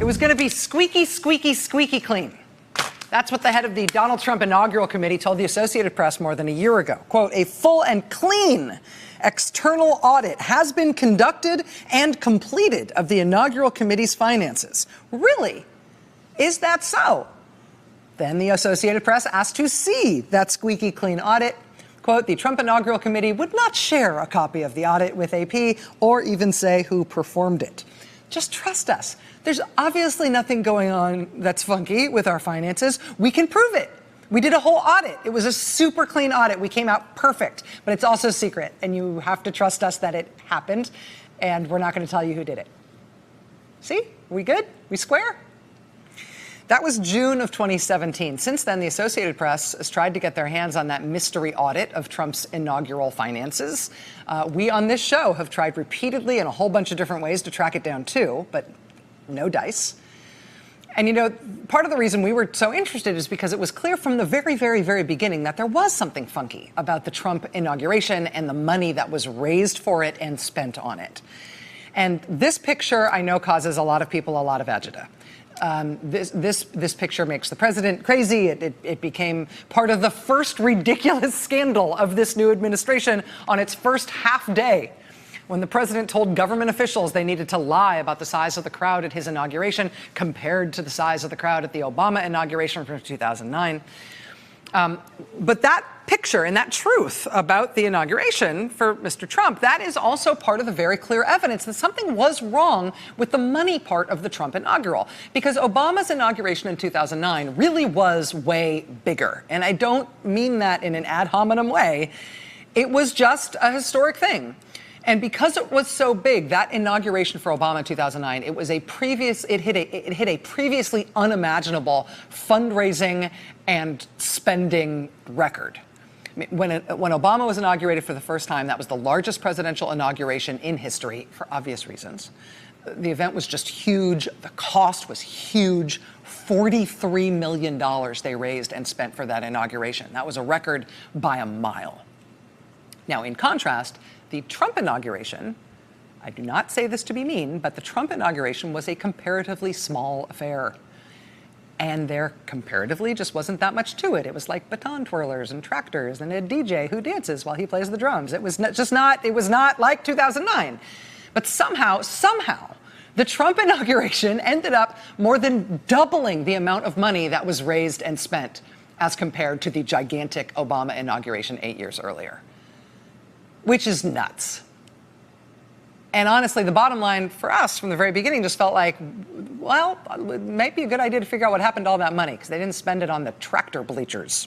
It was going to be squeaky, squeaky, squeaky clean. That's what the head of the Donald Trump Inaugural Committee told the Associated Press more than a year ago. Quote, a full and clean external audit has been conducted and completed of the Inaugural Committee's finances. Really? Is that so? Then the Associated Press asked to see that squeaky clean audit. Quote, the Trump Inaugural Committee would not share a copy of the audit with AP or even say who performed it. Just trust us. There's obviously nothing going on that's funky with our finances. We can prove it. We did a whole audit. It was a super clean audit. We came out perfect, but it's also secret, and you have to trust us that it happened, and we're not going to tell you who did it. See? We good? We square? That was June of 2017. Since then, the Associated Press has tried to get their hands on that mystery audit of Trump's inaugural finances. We on this show have tried repeatedly in a whole bunch of different ways to track it down too, but no dice. And, you know, part of the reason we were so interested is because it was clear from the very, very, very beginning that there was something funky about the Trump inauguration and the money that was raised for it and spent on it. And this picture, I know, causes a lot of people a lot of agita. This picture makes the president crazy. It became part of the first ridiculous scandal of this new administration on its first half day, when the president told government officials they needed to lie about the size of the crowd at his inauguration compared to the size of the crowd at the Obama inauguration from 2009. But that picture and that truth about the inauguration for Mr. Trump, that is also part of the very clear evidence that something was wrong with the money part of the Trump inaugural. Because Obama's inauguration in 2009 really was way bigger. And I don't mean that in an ad hominem way. It was just a historic thing. And because it was so big, that inauguration for Obama in 2009, it hit a previously unimaginable fundraising and spending record. When Obama was inaugurated for the first time, that was the largest presidential inauguration in history for obvious reasons. The event was just huge. The cost was huge. $43 million they raised and spent for that inauguration. That was a record by a mile. Now, in contrast, the Trump inauguration, I do not say this to be mean, but the Trump inauguration was a comparatively small affair. And there comparatively just wasn't that much to it. It was like baton twirlers and tractors and a DJ who dances while he plays the drums. It was not like 2009. But somehow, the Trump inauguration ended up more than doubling the amount of money that was raised and spent as compared to the gigantic Obama inauguration 8 years earlier, which is nuts. And honestly, the bottom line for us from the very beginning just felt like, well, it might be a good idea to figure out what happened to all that money, because they didn't spend it on the tractor bleachers.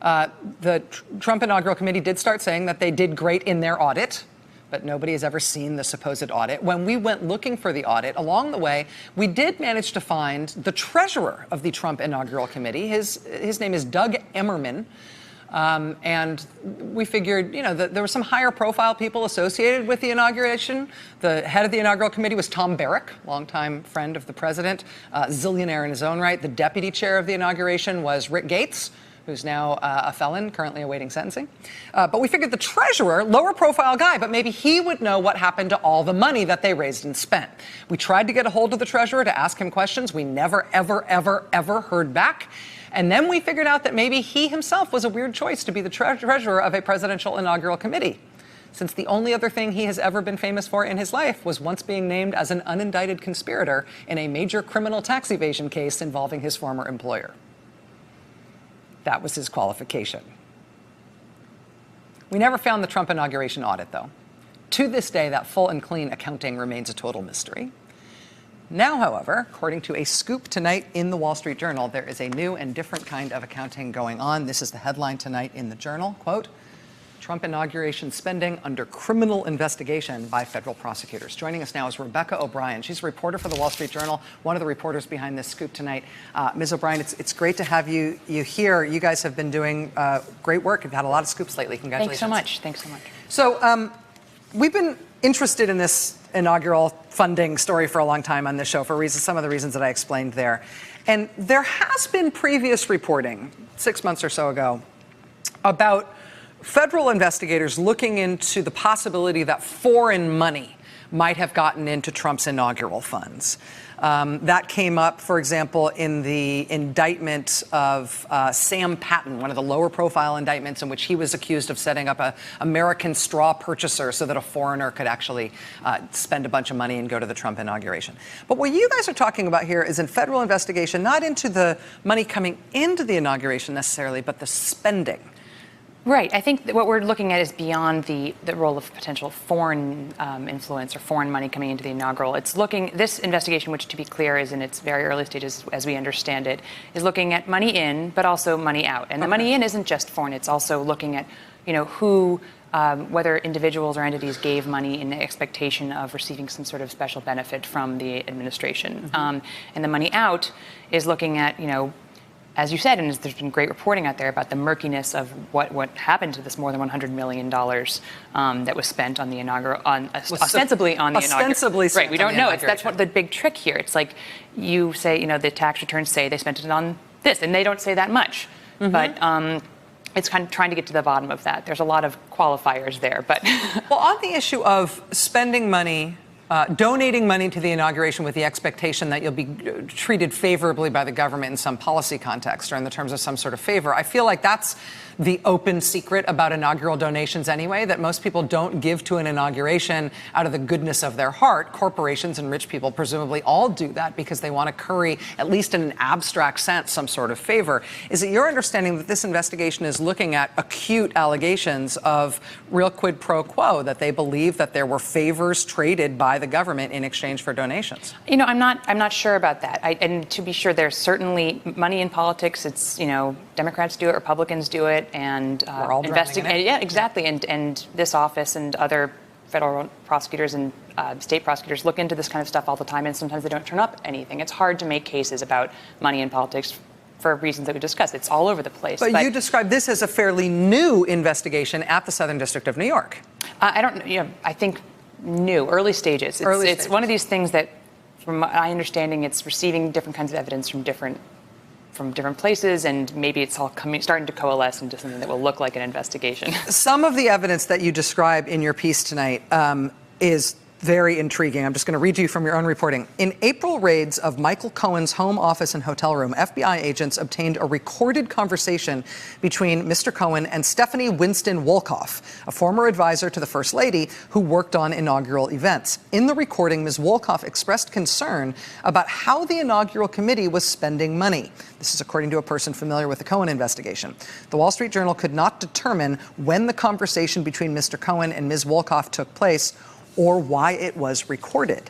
The Trump Inaugural Committee did start saying that they did great in their audit, but nobody has ever seen the supposed audit. When we went looking for the audit, along the way, we did manage to find the treasurer of the Trump Inaugural Committee. His name is Doug Emmerman. And we figured, you know, that there were some higher profile people associated with the inauguration. The head of the Inaugural Committee was Tom Barrack, longtime friend of the president, zillionaire in his own right. The deputy chair of the inauguration was Rick Gates, who's now a felon, currently awaiting sentencing. But we figured the treasurer, lower profile guy, but maybe he would know what happened to all the money that they raised and spent. We tried to get a hold of the treasurer to ask him questions. We never, ever, ever, ever heard back. And then we figured out that maybe he himself was a weird choice to be the treasurer of a presidential inaugural committee, since the only other thing he has ever been famous for in his life was once being named as an unindicted conspirator in a major criminal tax evasion case involving his former employer. That was his qualification. We never found the Trump inauguration audit, though. To this day, that full and clean accounting remains a total mystery. Now, however, according to a scoop tonight in the Wall Street Journal, there is a new and different kind of accounting going on. This is the headline tonight in the Journal, quote, Trump inauguration spending under criminal investigation by federal prosecutors. Joining us now is Rebecca O'Brien. She's a reporter for the Wall Street Journal, one of the reporters behind this scoop tonight. Ms. O'Brien, it's great to have you here. You guys have been doing great work. You've had a lot of scoops lately. Congratulations. Thanks so much. So we've been interested in this inaugural funding story for a long time on this show for some of the reasons that I explained there. And there has been previous reporting 6 months or so ago about federal investigators looking into the possibility that foreign money might have gotten into Trump's inaugural funds. That came up, for example, in the indictment of Sam Patten, one of the lower profile indictments in which he was accused of setting up an American straw purchaser so that a foreigner could actually spend a bunch of money and go to the Trump inauguration. But what you guys are talking about here is a federal investigation, not into the money coming into the inauguration necessarily, but the spending. Right. I think that what we're looking at is beyond the role of potential foreign influence or foreign money coming into the inaugural. It's looking, this investigation, which to be clear is in its very early stages as we understand it, is looking at money in, but also money out. And the money in isn't just foreign. It's also looking at, who, whether individuals or entities gave money in the expectation of receiving some sort of special benefit from the administration. And the money out is looking at, as you said, and there's been great reporting out there about the murkiness of what happened to this more than $100 million that was spent on the inaugural, ostensibly on the inaugural. Ostensibly right, we don't know. That's what the big trick here. It's like you say, the tax returns say they spent it on this, and they don't say that much. But it's kind of trying to get to the bottom of that. There's a lot of qualifiers there, but well, on the issue of spending money. Donating money to the inauguration with the expectation that you'll be treated favorably by the government in some policy context or in the terms of some sort of favor. I feel like that's the open secret about inaugural donations anyway, that most people don't give to an inauguration out of the goodness of their heart. Corporations and rich people presumably all do that because they want to curry, at least in an abstract sense, some sort of favor. Is it your understanding that this investigation is looking at acute allegations of real quid pro quo, that they believe that there were favors traded by the government in exchange for donations? I'm not sure about that. And to be sure, there's certainly money in politics. It's, Democrats do it, Republicans do it, and we're all investigate. Yeah, exactly. And this office and other federal prosecutors and state prosecutors look into this kind of stuff all the time, and sometimes they don't turn up anything. It's hard to make cases about money in politics for reasons that we discussed. It's all over the place. But you described this as a fairly new investigation at the Southern District of New York. I think new, early stages. It's one of these things that, from my understanding, it's receiving different kinds of evidence from different places, and maybe it's all starting to coalesce into something that will look like an investigation. Some of the evidence that you describe in your piece tonight is very intriguing. I'm just going to read to you from your own reporting. In April raids of Michael Cohen's home office and hotel room, FBI agents obtained a recorded conversation between Mr. Cohen and Stephanie Winston Wolkoff, a former advisor to the First Lady who worked on inaugural events. In the recording, Ms. Wolkoff expressed concern about how the inaugural committee was spending money. This is according to a person familiar with the Cohen investigation. The Wall Street Journal could not determine when the conversation between Mr. Cohen and Ms. Wolkoff took place or why it was recorded.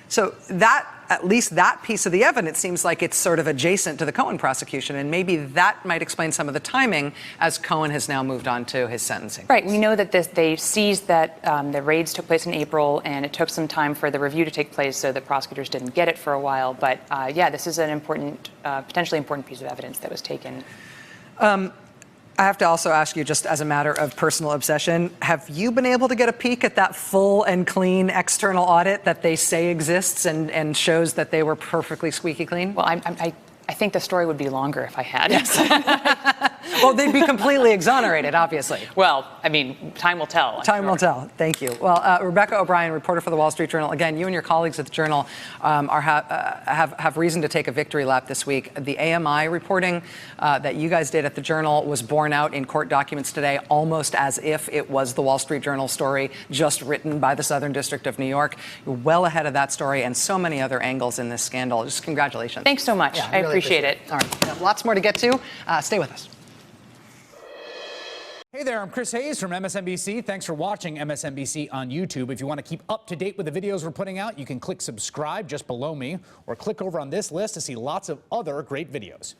So that, at least that piece of the evidence seems like it's sort of adjacent to the Cohen prosecution, and maybe that might explain some of the timing as Cohen has now moved on to his sentencing. Right. We know that they seized that the raids took place in April, and it took some time for the review to take place, so the prosecutors didn't get it for a while. But this is an important, potentially important piece of evidence that was taken. I have to also ask you, just as a matter of personal obsession, have you been able to get a peek at that full and clean external audit that they say exists and shows that they were perfectly squeaky clean? Well, I think the story would be longer if I had. Yes. Well, they'd be completely exonerated, obviously. Well, time will tell. Time will tell. Thank you. Well, Rebecca O'Brien, reporter for the Wall Street Journal. Again, you and your colleagues at the Journal have reason to take a victory lap this week. The AMI reporting that you guys did at the Journal was borne out in court documents today, almost as if it was the Wall Street Journal story just written by the Southern District of New York. You're well ahead of that story and so many other angles in this scandal. Just congratulations. Thanks so much. Yeah, I really appreciate it. All right. We have lots more to get to. Stay with us. Hey there, I'm Chris Hayes from MSNBC. Thanks for watching MSNBC on YouTube. If you want to keep up to date with the videos we're putting out, you can click subscribe just below me or click over on this list to see lots of other great videos.